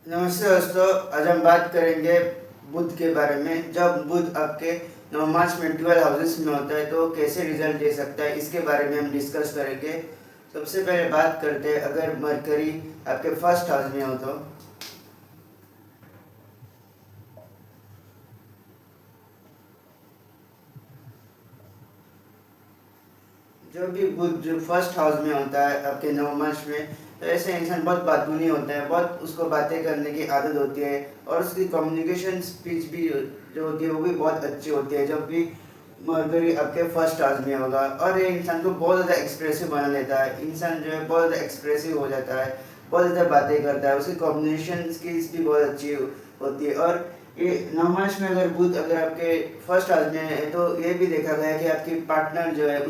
नमस्ते दोस्तों, आज हम बात करेंगे बुध के बारे में। जब बुध आपके नवमांश में 12 हाउसेस में होता है तो कैसे रिजल्ट दे सकता है, इसके बारे में हम डिस्कस करेंगे। सबसे पहले बात करते हैं, अगर मरकरी आपके फर्स्ट हाउस में हो तो जो भी बुध जो फर्स्ट हाउस में होता है आपके नवमांश में, तो ऐसे इंसान बहुत बातूनी होता है, बहुत उसको बातें करने की आदत होती है और उसकी कम्युनिकेशन स्पीच भी जो होती है वो भी बहुत अच्छी होती है। जब भी मरकरी आपके फर्स्ट हाउस में होगा, और ये इंसान को बहुत ज़्यादा एक्सप्रेसिव बना लेता है। इंसान जो है बहुत ज़्यादा एक्सप्रेसिव हो जाता है, बहुत ज़्यादा बातें करता है, उसकी कम्युनिकेशन स्किल्स भी बहुत अच्छी होती है। और ये नवमांश में अगर बुध अगर आपके फर्स्ट हाउस में है तो ये भी देखा गया है कि आपकी पार्टनर जो है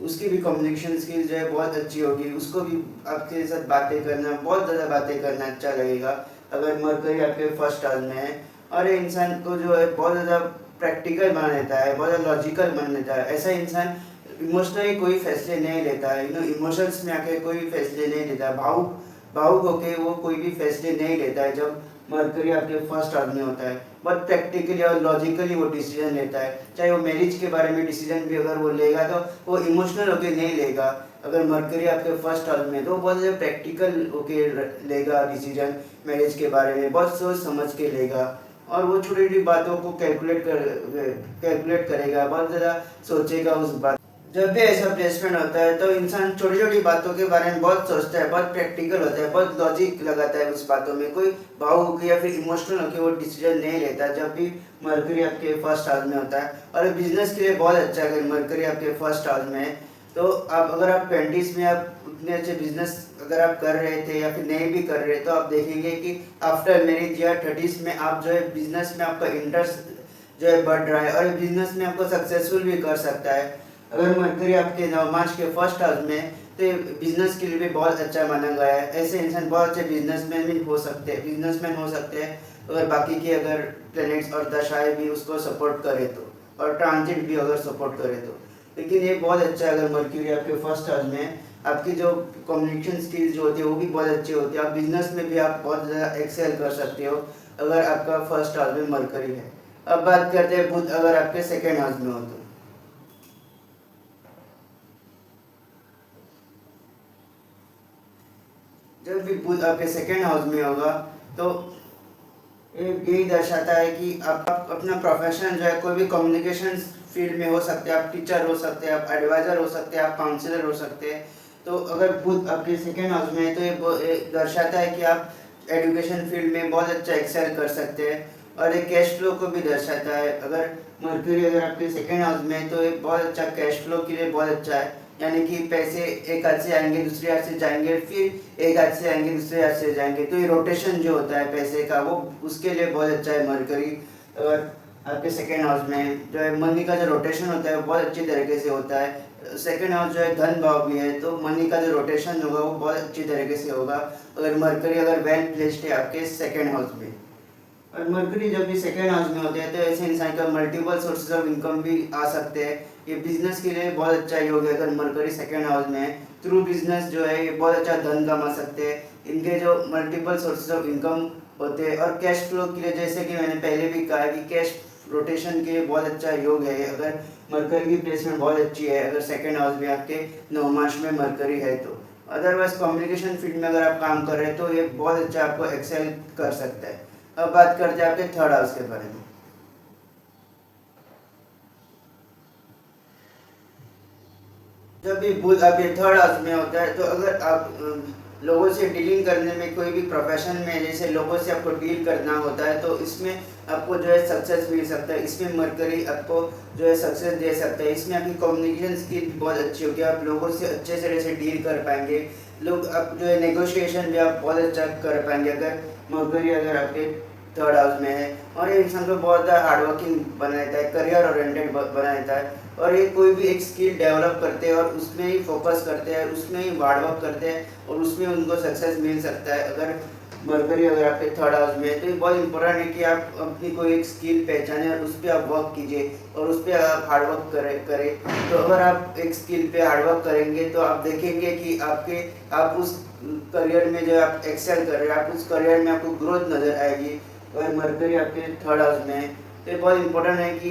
उसकी भी कम्युनिकेशन स्किल जो है बहुत अच्छी होगी। उसको भी आपके साथ बातें करना, बहुत ज़्यादा बातें करना अच्छा लगेगा अगर मरकरी आपके फर्स्ट हाउस में है। और ये इंसान को जो है बहुत ज़्यादा प्रैक्टिकल बना देता है, बहुत ज़्यादा लॉजिकल बना देता है। ऐसा इंसान इमोशनली कोई फैसले नहीं लेता है, इमोशंस में आके कोई फैसले नहीं लेता है, भावुक भावुक होके वो कोई भी फैसले नहीं लेता है। जब मरकरी आपके फर्स्ट हाउस में होता है, बहुत प्रैक्टिकली और लॉजिकली वो डिसीजन लेता है। चाहे वो मैरिज के बारे में डिसीजन भी अगर वो लेगा तो वो इमोशनल होके नहीं लेगा। अगर मरकरी आपके फर्स्ट हाउस में है तो वो बहुत ज़्यादा प्रैक्टिकल होके लेगा डिसीजन, मैरिज के बारे में बहुत सोच समझ के लेगा। और वो छोटी छोटी बातों को कैलकुलेट करेगा, बहुत ज़्यादा सोचेगा उस बात। जब भी ऐसा प्लेसमेंट होता है तो इंसान छोटी छोटी बातों के बारे में बहुत सोचता है, बहुत प्रैक्टिकल होता है, बहुत लॉजिक लगाता है उस बातों में। कोई भावुक या फिर इमोशनल होकर वो डिसीजन नहीं लेता जब भी मरकरी आपके फर्स्ट हाउस में होता है। और बिजनेस के लिए बहुत अच्छा है अगर मरकरी आपके फर्स्ट हाउस में है। तो आप अगर आप 20s में आप उतने अच्छे बिजनेस अगर आप कर रहे थे या फिर नहीं भी कर रहे, तो आप देखेंगे कि आफ्टर मैरिज या 30s में आप जो है बिजनेस में आपका इंटरेस्ट जो है बढ़ रहा है और बिजनेस में आपको सक्सेसफुल भी कर सकता है। अगर मरकरी आपके नवमांश के फर्स्ट हाउस में, तो बिजनेस के लिए भी बहुत अच्छा माना गया है। ऐसे इंसान बहुत अच्छे बिजनेसमैन हो सकते हैं अगर बाकी के अगर प्लैनेट्स और दशाएं भी उसको सपोर्ट करे तो, और ट्रांजिट भी अगर सपोर्ट करे तो। लेकिन ये बहुत अच्छा है अगर मरकरी आपके फर्स्ट हाउस में है। आपकी जो कम्युनिकेशन स्किल्स जो होती है वो भी बहुत अच्छी होती है, आप बिजनेस में भी आप बहुत ज़्यादा एक्सेल कर सकते हो अगर आपका फर्स्ट हाउस में मरकरी है। अब बात करते हैं बुध अगर आपके सेकेंड हाउस में हो तो। जब भी बुध आपके सेकेंड हाउस में होगा तो यही दर्शाता है कि आप अपना प्रोफेशन जो है कोई भी कम्युनिकेशन फील्ड में हो सकते हैं, आप टीचर हो सकते हैं, आप एडवाइज़र हो सकते हैं, आप काउंसलर हो सकते हैं। तो अगर बुध आपके सेकेंड हाउस में है तो ये दर्शाता है कि आप एजुकेशन फील्ड में बहुत अच्छा एक्सेल कर सकते हैं। और ये कैश फ्लो को भी दर्शाता है। अगर मर्क्यूरी अगर आपके सेकेंड हाउस में है तो ये बहुत अच्छा कैश फ्लो के लिए बहुत अच्छा है। यानी कि पैसे एक हाथ से आएंगे दूसरे हाथ से जाएंगे, फिर एक हाथ से आएंगे दूसरे हाथ से जाएंगे, तो ये रोटेशन जो होता है पैसे का वो उसके लिए बहुत अच्छा है मरकरी। अगर आपके सेकेंड हाउस में जो है मनी का जो रोटेशन होता है वो बहुत अच्छी तरीके से होता है। सेकेंड हाउस जो है धन भाव भी है, तो मनी का जो रोटेशन होगा वो बहुत अच्छी तरीके से होगा अगर मरकरी अगर वेल प्लेस्ड है आपके सेकेंड हाउस में। और मरकरी जब भी सेकेंड हाउस में होते हैं तो ऐसे इंसान का मल्टीपल सोर्सेज ऑफ इनकम भी आ सकते हैं। ये बिजनेस के लिए बहुत अच्छा योग है अगर मरकरी सेकेंड हाउस में है। थ्रू बिजनेस जो है ये बहुत अच्छा धन कमा सकते हैं, इनके जो मल्टीपल सोर्सेज ऑफ इनकम होते हैं। और कैश फ्लो के लिए जैसे कि मैंने पहले भी कहा कि कैश रोटेशन के बहुत अच्छा योग है अगर मरकरी की प्लेसमेंट बहुत अच्छी है, अगर सेकेंड हाउस में आपके नवमांश में मरकरी है तो। अदरवाइज कम्युनिकेशन फील्ड में अगर आप काम कर रहे हैं तो ये बहुत अच्छा आपको एक्सेल कर सकता है। अब बात करते हैं आपके थर्ड हाउस के बारे में। जब भी बुध आपके थर्ड हाउस में होता है तो अगर आप लोगों से डीलिंग करने में कोई भी प्रोफेशन में जैसे लोगों से आपको डील करना होता है तो इसमें आपको जो है सक्सेस मिल सकता है। इसमें मरकरी आपको जो है सक्सेस दे सकता है। इसमें आपकी कम्युनिकेशन स्किल बहुत अच्छी होगी, आप लोगों से अच्छे तरह से डील कर पाएंगे। लोग आप जो है नेगोशिएशन भी आप बहुत अच्छा कर पाएंगे अगर मरकरी अगर आपके थर्ड हाउस में है। और ये इंसान को बहुत ज़्यादा हार्डवर्किंग बना देता है, करियर ओरिएंटेड बना देता है। और ये कोई भी एक स्किल डेवलप करते हैं और उसमें ही फोकस करते हैं, उसमें ही हार्डवर्क करते हैं और उसमें उनको सक्सेस मिल सकता है अगर मरकरी अगर आपके थर्ड हाउस में है। तो ये बहुत इंपॉर्टेंट है कि आप अपनी कोई एक स्किल पहचानें और उस पर आप वर्क कीजिए और उस पर आप हार्डवर्क करें। तो अगर आप एक स्किल पे हार्डवर्क करेंगे तो आप देखेंगे कि आप उस करियर में जो आप एक्सेल कर रहे हैं, आप उस करियर में आपको ग्रोथ नज़र आएगी। और मरकरी आपके थर्ड हाउस में है, तो ये बहुत इंपॉर्टेंट है कि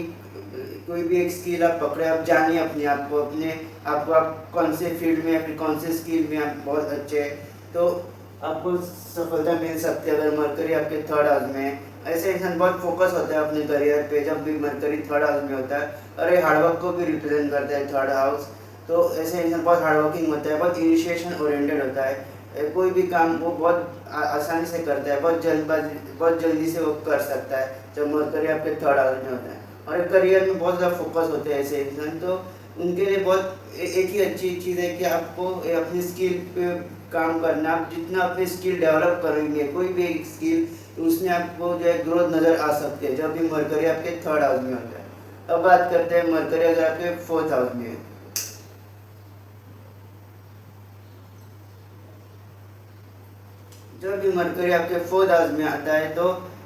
कोई भी एक स्किल आप पकड़े, आप जानिए अपने आप को, अपने आपको आप कौन से फील्ड में या फिर कौन से स्किल में आप बहुत अच्छे हैं, तो आपको सफलता मिल सकती है अगर मरकरी आपके थर्ड हाउस में है। ऐसे इंसान बहुत फोकस होता है अपने करियर पे जब भी मरकरी थर्ड हाउस में होता है, और ये हार्डवर्क को भी रिप्रेजेंट करता है थर्ड हाउस। तो ऐसे इंसान बहुत हार्डवर्किंग होता है, बहुत इनिशिएशन ओरिएंटेड होता है, कोई भी काम वो बहुत आसानी से करता है, बहुत जल्दी से वो कर सकता है जब मरकरी आपके थर्ड हाउस में होता है। और करियर में बहुत ज़्यादा फोकस होते हैं ऐसे इंसान, तो उनके लिए बहुत एक ही अच्छी चीज़ है कि आपको अपनी स्किल पे काम करना। आप जितना अपनी स्किल डेवलप करेंगे, कोई भी एक स्किल, उसमें आपको जो है ग्रोथ नज़र आ सकती है जब भी मरकरी आपके थर्ड हाउस में होता है। अब बात करते हैं मरकरी अगर आपके फोर्थ हाउस में है। जब भी मरकरी आपके फोर्थ हाउस में आता है, तो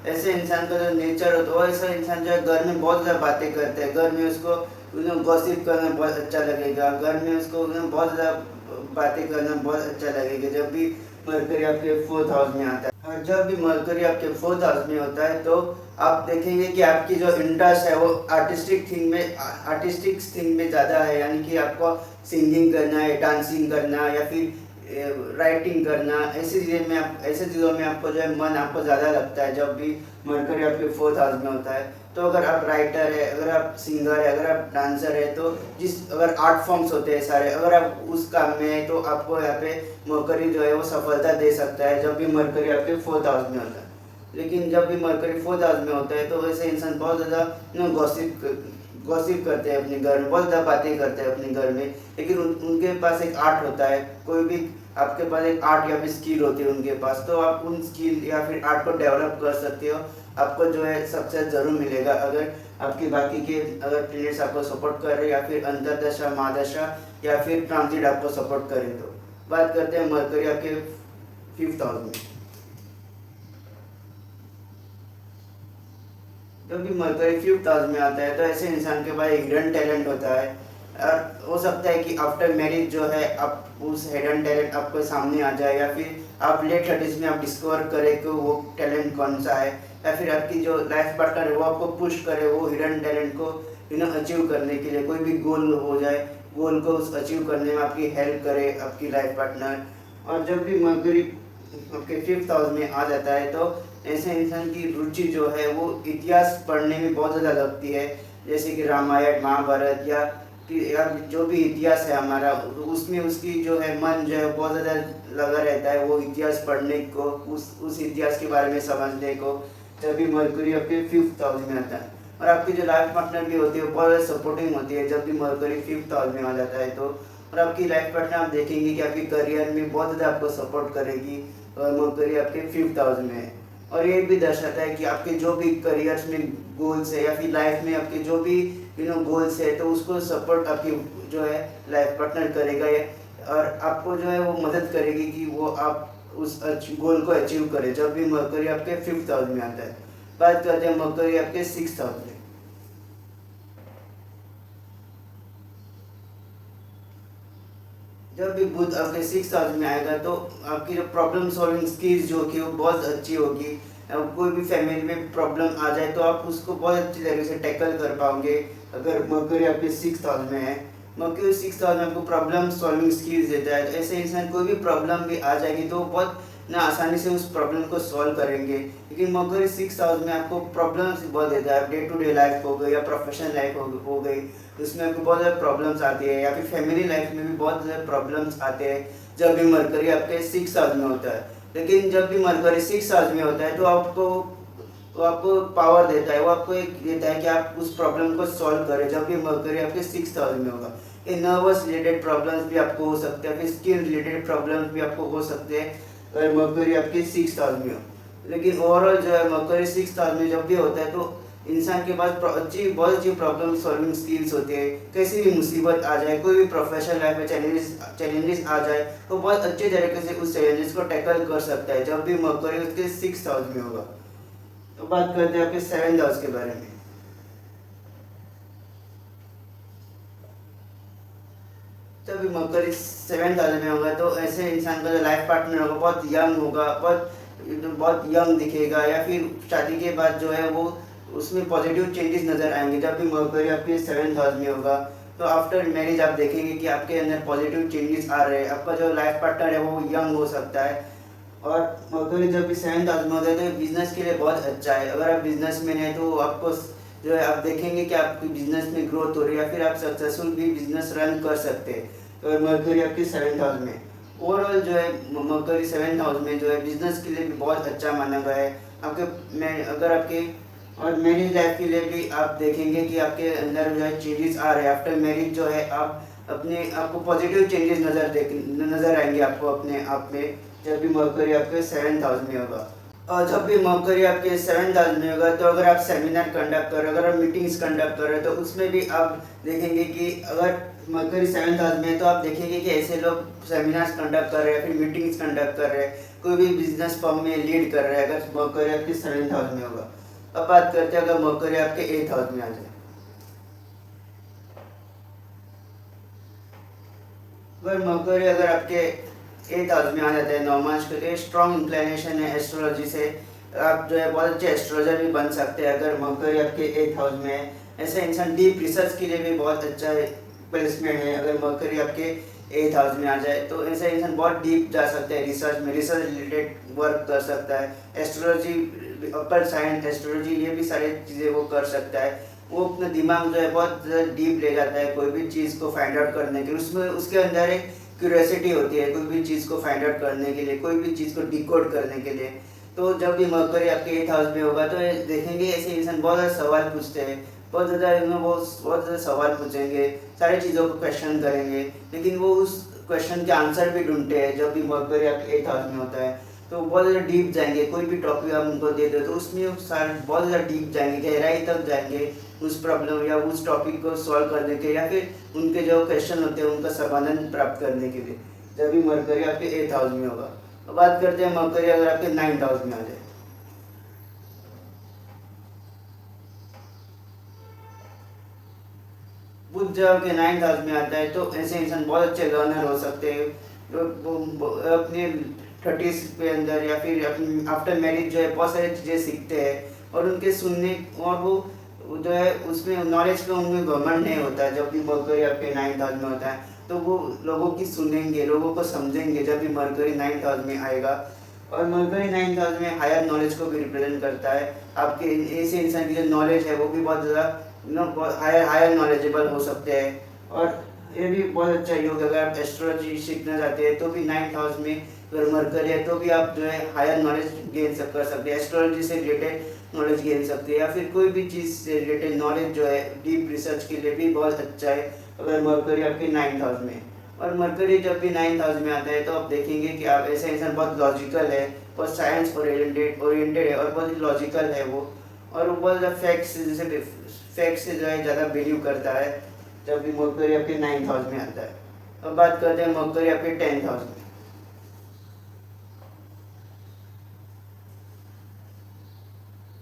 ऐसे इंसान का जो नेचर होता है, वो ऐसा इंसान जो है घर में बहुत ज़्यादा बातें करते हैं, घर में उसको गॉसिप करना बहुत अच्छा लगेगा, घर में उसको बहुत ज़्यादा बातें करना बहुत अच्छा लगेगा जब भी मरकरी आपके फोर्थ हाउस में आता है। और जब भी मरकरी आपके फोर्थ हाउस में होता है, तो आप देखेंगे कि आपकी जो इंटरेस्ट है वो आर्टिस्टिक थिंग में ज़्यादा है, यानी कि आपको सिंगिंग करना है, डांसिंग करना, या फिर राइटिंग करना, ऐसे चीज़ों में आपको जो है मन आपको ज़्यादा लगता है जब भी मरकरी आपके फोर्थ हाउस में होता है। तो अगर आप राइटर है, अगर आप सिंगर है, अगर आप डांसर है, तो अगर आर्ट फॉर्म्स होते हैं सारे, अगर आप उस काम में है, तो आपको यहाँ पे मरकरी जो है वो सफलता दे सकता है जब भी मरकरी आपके फोर्थ हाउस में होता है। लेकिन जब भी मरकरी फोर्थ हाउस में होता है, तो वैसे इंसान बहुत ज़्यादा गॉसिप करते हैं अपने घर में, बहुत ज़्यादा बातें करते हैं अपने घर में, लेकिन उनके पास एक आर्ट होता है, कोई भी आपके पास एक आर्ट या फिर स्किल होती है उनके पास, तो आप उन स्किल या फिर आर्ट को डेवलप कर सकते हो। आपको जो है सक्सेस जरूर मिलेगा अगर आपके बाकी के अगर प्लेयर्स आपको सपोर्ट कर रहे हैं, या फिर अंतरदशा, महादशा, या फिर ट्रांजिट आपको सपोर्ट करें। तो बात करते हैं मरकरी आपके फिफ्थ हाउस में। जब भी मरकरी फिफ्थ हाउस में आता है, तो ऐसे इंसान के पास एक हिडन टैलेंट होता है, और हो सकता है कि आफ्टर मैरिज जो है आप उस हिडन टैलेंट आपको सामने आ जाए, या फिर आप लेट थर्टीज में आप डिस्कवर करें कि वो टैलेंट कौन सा है, या फिर आपकी जो लाइफ पार्टनर है वो आपको पुश करे वो हिडन टैलेंट को अचीव करने के लिए, कोई भी गोल हो जाए, गोल को उस अचीव करने में आपकी हेल्प करे आपकी लाइफ पार्टनर। और जब भी मरकरी आपके फिफ्थ हाउस में आ जाता है, तो ऐसे इंसान की रुचि जो है वो इतिहास पढ़ने में बहुत ज़्यादा लगती है, जैसे कि रामायण, महाभारत, या जो भी इतिहास है हमारा, उसमें उसकी जो है मन जो है बहुत ज़्यादा लगा रहता है वो इतिहास पढ़ने को, उस इतिहास के बारे में समझने को, जब भी मरकरी आपके फिफ्थ हाउस में आता है। और आपकी जो लाइफ पार्टनर भी होती है वो बहुत ज़्यादा सपोर्टिंग होती है जब भी मरकरी फिफ्थ हाउस में आ जाता है। तो और आपकी लाइफ पार्टनर आप देखेंगे कि आपकी करियर में बहुत ज़्यादा आपको सपोर्ट करेगी, और मरकरी आपके फिफ्थ हाउस में है। और ये भी दर्शाता है कि आपके जो भी करियर्स में गोल्स है, या फिर लाइफ में आपके जो भी गोल्स है, तो उसको सपोर्ट आपकी जो है लाइफ पार्टनर करेगा, और आपको जो है वो मदद करेगी कि वो आप उस गोल को अचीव करें जब भी मरकरी आपके फिफ्थ हाउस में आता है। बात करते हैं मरकरी आपके सिक्स्थ हाउस में। जब भी बुध आपके सिक्स हाउस में आएगा, तो आपकी जो प्रॉब्लम सॉल्विंग स्किल्स जो होगी वो बहुत अच्छी होगी। अब कोई भी फैमिली में प्रॉब्लम आ जाए, तो आप उसको बहुत अच्छी तरीके से टैकल कर पाओगे अगर मरकरी आपके सिक्स हाउस में है। मरकरी सिक्स हाउस में आपको प्रॉब्लम सॉल्विंग स्किल्स देता है, तो ऐसे इंसान कोई भी प्रॉब्लम भी आ जाएगी तो बहुत ना आसानी से उस प्रॉब्लम को सॉल्व करेंगे। लेकिन मरकरी सिक्स हाउस में आपको प्रॉब्लम्स बहुत देता है, डे टू डे लाइफ हो गई या प्रोफेशनल लाइफ हो गई, उसमें आपको बहुत ज़्यादा प्रॉब्लम्स आती है, या फिर फैमिली लाइफ में भी बहुत ज़्यादा प्रॉब्लम्स आते हैं जब भी मरकरी आपके सिक्स हाउस में होता है। लेकिन जब भी मरकरी सिक्स हाउस में होता है, तो आपको पावर देता है, वो आपको एक देता है कि आप उस प्रॉब्लम को सॉल्व करें जब भी मरकरी आपके सिक्स हाउस में होगा। ये नर्वस रिलेटेड प्रॉब्लम्स भी आपको हो सकते हैं, फिर स्किल रिलेटेड प्रॉब्लम्स भी आपको हो सकते हैं अगर मरकरी आपके सिक्स हाउस में हो। लेकिन ओवरऑल जो है मरकरी सिक्स हाउस में जब भी होता है, तो इंसान के पास बहुत अच्छी प्रॉब्लम सॉल्विंग स्किल्स होती है। कैसी भी मुसीबत आ जाए, कोई भी प्रोफेशनल लाइफ में चैलेंजेस आ जाए, तो बहुत अच्छे तरीके से उस चैलेंजेस को टैकल कर सकता है जब भी मरकरी उसके सिक्स हाउस में होगा। तो बात करते हैं आपके सेवेंथ हाउस के बारे में। जब भी मकर 7th हाउस में होगा तो ऐसे इंसान का जो लाइफ पार्टनर होगा बहुत यंग होगा, बहुत यंग दिखेगा, या फिर शादी के बाद जो है वो उसमें पॉजिटिव चेंजेस नज़र आएंगे। जब भी मरकरी आपके 7th हाउस में होगा तो आफ्टर मैरिज आप देखेंगे कि आपके अंदर पॉजिटिव चेंजेस आ रहे हैं, आपका जो लाइफ पार्टनर है वो यंग हो सकता है। और मरकरी जब भी 7th हाउस में होता है तो बिजनेस के लिए बहुत अच्छा है। अगर आप बिजनेस मैन है तो आपको जो है आप देखेंगे कि आपकी बिजनेस में ग्रोथ हो रही है, या फिर आप सक्सेसफुल भी बिजनेस रन कर सकते हैं। तो मरकरी आपके 7th हाउस में ओवरऑल जो है मरकरी 7th हाउस में जो है बिजनेस के लिए भी बहुत अच्छा माना गया है। आपके मैं अगर आपके और मैरिज लाइफ के लिए भी आप देखेंगे कि आपके अंदर जो है चेंजेस आ रहे हैं। आफ्टर मैरिज जो है आप अपने आपको पॉजिटिव चेंजेस नज़र आएंगे आपको अपने आप में, जब भी मरकरी आपके 7th हाउस में होगा। और जब भी मरकरी आपके 7th हाउस में होगा तो अगर आप सेमिनार कंडक्ट कर रहे हो, अगर आप मीटिंग्स कंडक्ट कर रहे हो तो उसमें भी आप देखेंगे कि अगर मरकरी 7th हाउस में है तो आप देखेंगे कि ऐसे लोग सेमिनार्स कंडक्ट कर रहे हैं, फिर मीटिंग्स कंडक्ट कर रहे हैं, कोई भी बिजनेस फर्म में लीड कर रहे हैं, अगर मरकरी आपके 7th हाउस में होगा। अब बात करते हैं अगर मरकरी आपके 8th हाउस में आ जाए। अगर मरकरी अगर आपके 8th हाउस में आ जाता है नवमांश के लिए स्ट्रॉन्ग इंक्लिनेशन है एस्ट्रोलॉजी से, आप जो है बहुत अच्छे एस्ट्रोलॉजर भी बन सकते हैं अगर मरकरी आपके 8th हाउस में है। ऐसे इंसान डीप रिसर्च के लिए भी बहुत अच्छा प्लेसमेंट है अगर मरकरी आपके 8th हाउस में आ जाए, तो ऐसे इंसान बहुत डीप जा सकते हैं रिसर्च में, रिसर्च रिलेटेड वर्क कर सकता है। एस्ट्रोलॉजी, अपर साइंस, एस्ट्रोलॉजी, ये भी सारी चीज़ें वो कर सकता है। वो अपना दिमाग जो है बहुत डीप ले जाता है कोई भी चीज़ को फाइंड आउट करने के लिए, उसमें उसके अंदर एक क्यूरियोसिटी होती है कोई भी चीज़ को फाइंड आउट करने के लिए, कोई भी चीज़ को डिकोड करने के लिए। तो जब भी मरकरी आपके 8th हाउस में होगा तो देखेंगे ऐसे इंसान बहुत ज़्यादा सवाल पूछते हैं, बहुत ज़्यादा वो बहुत ज़्यादा सवाल पूछेंगे, सारी चीज़ों को क्वेश्चन करेंगे, लेकिन वो उस क्वेश्चन के आंसर भी ढूंढते हैं। जब भी मरकरी आपके 8th हाउस में होता है तो बहुत ज़्यादा डीप जाएंगे, कोई भी टॉपिक आप उनको दे दो तो उसमें सारे बहुत ज़्यादा डीप जाएंगे, गहराई तक जाएंगे उस प्रॉब्लम या उस टॉपिक को सॉल्व करने के, या फिर उनके जो क्वेश्चन होते हैं उनका समाधान प्राप्त करने के लिए, जब भी मरकरी आपके 8th हाउस में होगा। अब बात करते हैं मरकरी अगर आपके 9th हाउस में आ जाए। बुध जब आपके 9th हाउस में आता है तो ऐसे इंसान बहुत अच्छे लर्नर हो सकते हैं। वो अपने 30s के अंदर या फिर आफ्टर मैरिज जो है बहुत सारी चीज़ें सीखते हैं, और उनके सुनने और वो जो है उसमें नॉलेज पे उनमें घमंड नहीं होता है। जब भी मरकरी आपके 9th हाउस में होता है तो वो लोगों की सुनेंगे, लोगों को समझेंगे जब भी मरकरी 9th हाउस में आएगा। और मरकरी 9th हाउस में हायर नॉलेज को भी रिप्रेजेंट करता है। आपके ऐसे इंसान की जो नॉलेज है वो भी बहुत ज़्यादा हायर हायर नॉलेजेबल हो सकते हैं। और ये भी बहुत अच्छा योग है, अगर आप एस्ट्रोलॉजी सीखना चाहते हैं तो भी 9th हाउस में अगर मरकरी है तो भी आप जो है हायर नॉलेज गेन कर सकते हैं, एस्ट्रोलॉजी से रिलेटेड नॉलेज गेन सकते हैं, या फिर कोई भी चीज़ से रिलेटेड नॉलेज जो है डीप रिसर्च के लिए भी बहुत अच्छा है अगर मरकरी आपके 9th हाउस में। और मरकरी जब भी 9th हाउस में आता है तो आप देखेंगे कि आप ऐसे इंसान बहुत लॉजिकल है, बहुत साइंस ओरिएंटेड है और बहुत लॉजिकल है वो, और वो बहुत ज़्यादा फैक्ट से जो है ज़्यादा बिलीव करता है जब भी मरकरी आपके 9th हाउस में आता है। अब बात करते हैं मरकरी आपके 10th हाउस में।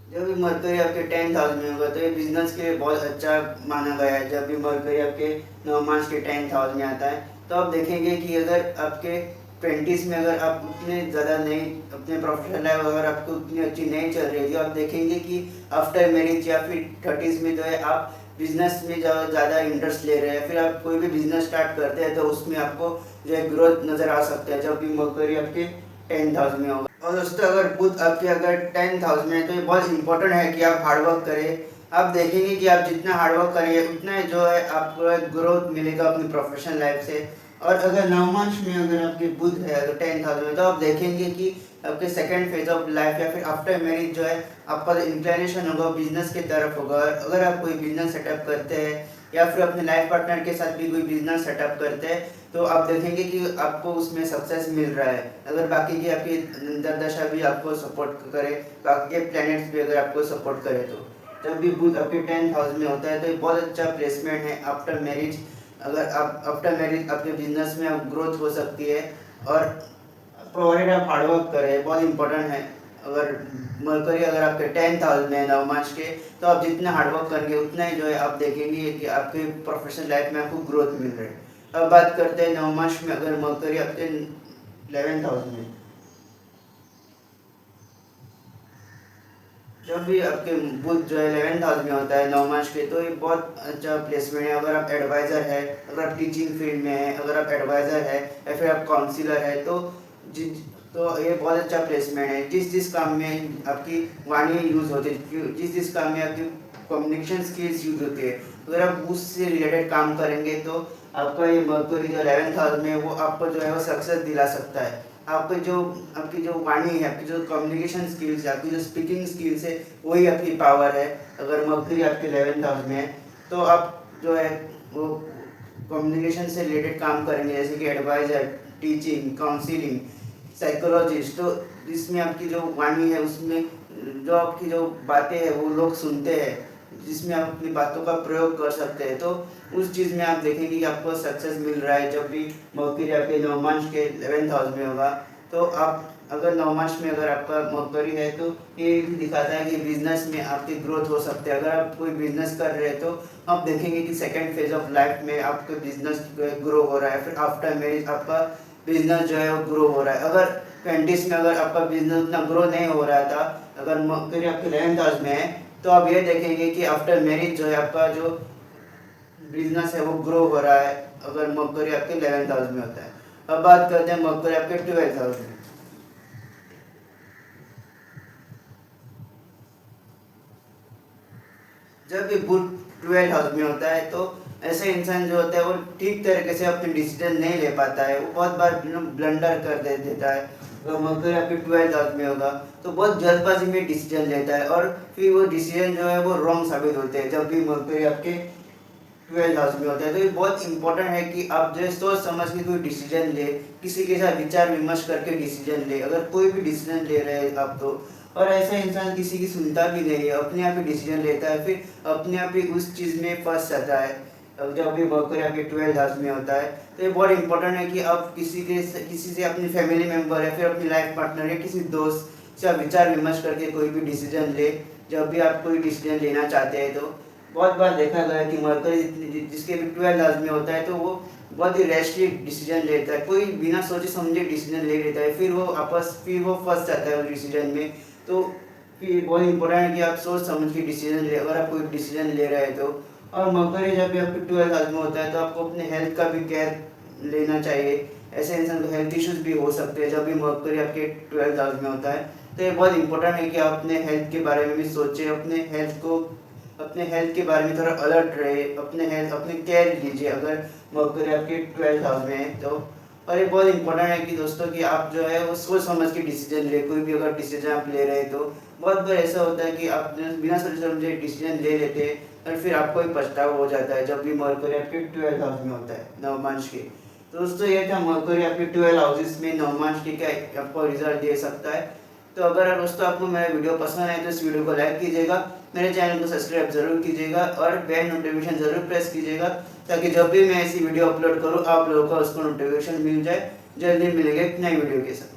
जब भी मरकरी आपके 10th हाउस में होगा तो ये बिजनेस के लिए बहुत अच्छा माना गया है। जब भी मरकरी आपके नवमांश के 10th हाउस में आता है तो आप देखेंगे कि अगर आपके 20s में अगर आप उतने ज़्यादा नहीं अपने प्रोफेशनल लाइफ अगर आपको उतनी अच्छी नहीं चल रही थी, आप देखेंगे कि आफ्टर मैरिज या फिर 30s में जो है आप बिजनेस में ज़्यादा इंटरेस्ट ले रहे हैं, फिर आप कोई भी बिजनेस स्टार्ट करते हैं तो उसमें आपको जो है ग्रोथ नज़र आ सकता है जब भी मरकरी आपके 10th हाउस में होगा। और दोस्तों अगर बुध आपके अगर 10th हाउस में है तो ये बहुत इंपॉर्टेंट है कि आप हार्डवर्क करें। आप देखेंगे कि आप जितना हार्डवर्क करेंगे उतना जो है आपको ग्रोथ मिलेगा अपनी प्रोफेशनल लाइफ से। और अगर नवमांश में अगर आपके बुध है अगर 10th हाउस में तो आप देखेंगे कि आपके सेकंड फेज ऑफ लाइफ या फिर आफ्टर मैरिज जो है आपका इंक्लिनेशन होगा बिजनेस की तरफ होगा। अगर आप कोई बिजनेस सेटअप करते हैं या फिर अपने लाइफ पार्टनर के साथ भी कोई बिजनेस सेटअप करते हैं तो आप देखेंगे कि आपको उसमें सक्सेस मिल रहा है। अगर बाकी की आपकी अंतर्दशा भी आपको सपोर्ट करे, बाकी के प्लैनेट्स भी अगर आपको सपोर्ट करे तो जब भी बुध आपके 10th हाउस में होता है तो ये बहुत अच्छा प्लेसमेंट है आफ्टर मैरिज। अगर आप आफ्टर मैरिज आपके बिजनेस में आप ग्रोथ हो सकती है, और प्रोवाइडेड आप हार्डवर्क करें, बहुत इंपॉर्टेंट है। अगर मरकरी अगर आपके 10th हाउस में है नवमांश के तो आप जितना हार्डवर्क करेंगे उतना ही जो है आप देखेंगे कि आपके प्रोफेशनल लाइफ में आपको ग्रोथ मिल रही है। अब बात करते हैं नवमांश में, अगर मरकरी आपके 11th हाउस में, जब भी आपके बुध जो है 11th हाउस में होता है नवमांश के, तो ये बहुत अच्छा प्लेसमेंट है। अगर आप एडवाइज़र है, अगर आप टीचिंग फील्ड में है, अगर आप एडवाइज़र है या फिर आप काउंसलर है, तो जि तो ये बहुत अच्छा प्लेसमेंट है। जिस जिस काम में आपकी वाणी यूज़ होती है, जिस जिस काम में आपकी कम्युनिकेशन स्किल्स यूज़ होती है, अगर आप उससे रिलेटेड काम करेंगे तो आपका ये मरकरी जो 11th हाउस में है, वो आपको जो है वो सक्सेस दिला सकता है। आपको जो आपकी जो वाणी है, आपकी जो कम्युनिकेशन स्किल्स है, आपकी जो स्पीकिंग स्किल्स है, वही आपकी पावर है। अगर मरकरी आपके 11th हाउस में है, तो आप जो है वो कम्युनिकेशन से रिलेटेड काम करेंगे, जैसे कि एडवाइज़र, टीचिंग, काउंसलिंग, साइकोलॉजिस्ट। तो जिसमें आपकी जो वाणी है, उसमें जो आपकी जो बातें हैं वो लोग सुनते हैं, जिसमें आप अपनी बातों का प्रयोग कर सकते हैं, तो उस चीज़ में आप देखेंगे कि आपको सक्सेस मिल रहा है। जब भी मरकरी आपके नवमांश के 11th हाउस में होगा, तो आप अगर नवमांश में अगर आपका मरकरी है, तो ये भी दिखाता है कि बिजनेस में आपकी ग्रोथ हो सकती है। अगर आप कोई बिजनेस कर रहे हैं, तो आप देखेंगे कि सेकेंड फेज ऑफ लाइफ में आपका बिजनेस ग्रो हो रहा है, फिर आफ्टर मैरिज आपका बिजनेस जो है वो ग्रो हो रहा है। अगर 20s में अगर आपका बिजनेस उतना ग्रो नहीं हो रहा था, अगर मरकरी आपके 11th हाउस में है, तो आप ये देखेंगे कि आफ्टर मैरिज जो है आपका जो बिजनेस है वो ग्रो हो रहा है, अगर मरकरी आपके 11th हाउस में होता है। अब बात करते हैं मरकरी आपके 12th हाउस में। जब भी बुध 12th हाउस में होता है, तो ऐसे इंसान जो होता है वो ठीक तरीके से अपने डिसीजन नहीं ले पाता है, वो बहुत बार ब्लंडर कर देता है। अगर मरकरी आपके 12th हाउस में होगा, तो बहुत जल्दबाजी में डिसीजन लेता है, और फिर वो डिसीजन जो है वो रॉन्ग साबित होते हैं जब भी मरकरी आपके 12th हाउस में होता है। तो ये बहुत इंपॉर्टेंट है कि आप जो है सोच समझ के कोई डिसीजन ले, किसी के साथ विचार विमर्श करके डिसीजन ले, अगर कोई भी डिसीजन ले रहे हैं आप तो। और ऐसा इंसान किसी की सुनता भी नहीं है, अपने आप ही डिसीजन लेता है, फिर अपने आप ही उस चीज़ में फंस जाता है। अब जब भी मरकरी आपके 12th हाउस में होता है, तो ये बहुत इंपॉर्टेंट है कि आप किसी से अपनी फैमिली मेम्बर या फिर अपनी लाइफ पार्टनर या किसी दोस्त से आप विचार विमर्श करके कोई भी डिसीजन ले, जब भी आप कोई डिसीजन लेना चाहते हैं। तो बहुत बार देखा गया है कि मरकरी जिसके भी 12th हाउस में होता है, तो वो बहुत ही रैशली डिसीजन लेता है, कोई बिना सोचे समझे डिसीजन ले लेता है, फिर वो फंस जाता है उस डिसीजन में। तो फिर बहुत इंपॉर्टेंट है कि आप सोच समझ के डिसीजन ले, अगर आप कोई डिसीजन ले रहे हैं तो। और मरकरी जब भी आपके 12th हाउस में होता है, तो आपको अपने हेल्थ का भी केयर लेना चाहिए। ऐसे इंसान को हेल्थ इश्यूज भी हो सकते हैं जब भी मरकरी आपके 12th हाउस में होता है। तो ये बहुत इंपॉर्टेंट है कि आप अपने हेल्थ के बारे में भी सोचें, अपने हेल्थ के बारे में थोड़ा अलर्ट रहे, अपने केयर लीजिए अगर मरकरी आपके 12th हाउस में है तो। और ये बहुत इंपॉर्टेंट है कि दोस्तों कि आप जो है वो सोच समझ के डिसीजन ले, कोई भी अगर डिसीजन आप ले रहे हैं तो। बहुत बार ऐसा होता है कि आप बिना सोचे समझे डिसीजन ले लेते हैं, और फिर आपको ही पछतावा हो जाता है जब भी मरकरी आपके 12th हाउस में होता है नवमांश के। तो दोस्तों ये था मरकरी आपके 12 हाउसेस में नवमांश के क्या आपको रिजल्ट दे सकता है। तो अगर दोस्तों आपको मेरा वीडियो पसंद आए, तो इस वीडियो को लाइक कीजिएगा, मेरे चैनल को सब्सक्राइब जरूर कीजिएगा, और बेल नोटिफिकेशन जरूर प्रेस कीजिएगा, ताकि जब भी मैं ऐसी वीडियो अपलोड करूँ आप लोगों को उसको नोटिफिकेशन मिल जाए। जल्दी मिलेंगे एक नई वीडियो के साथ।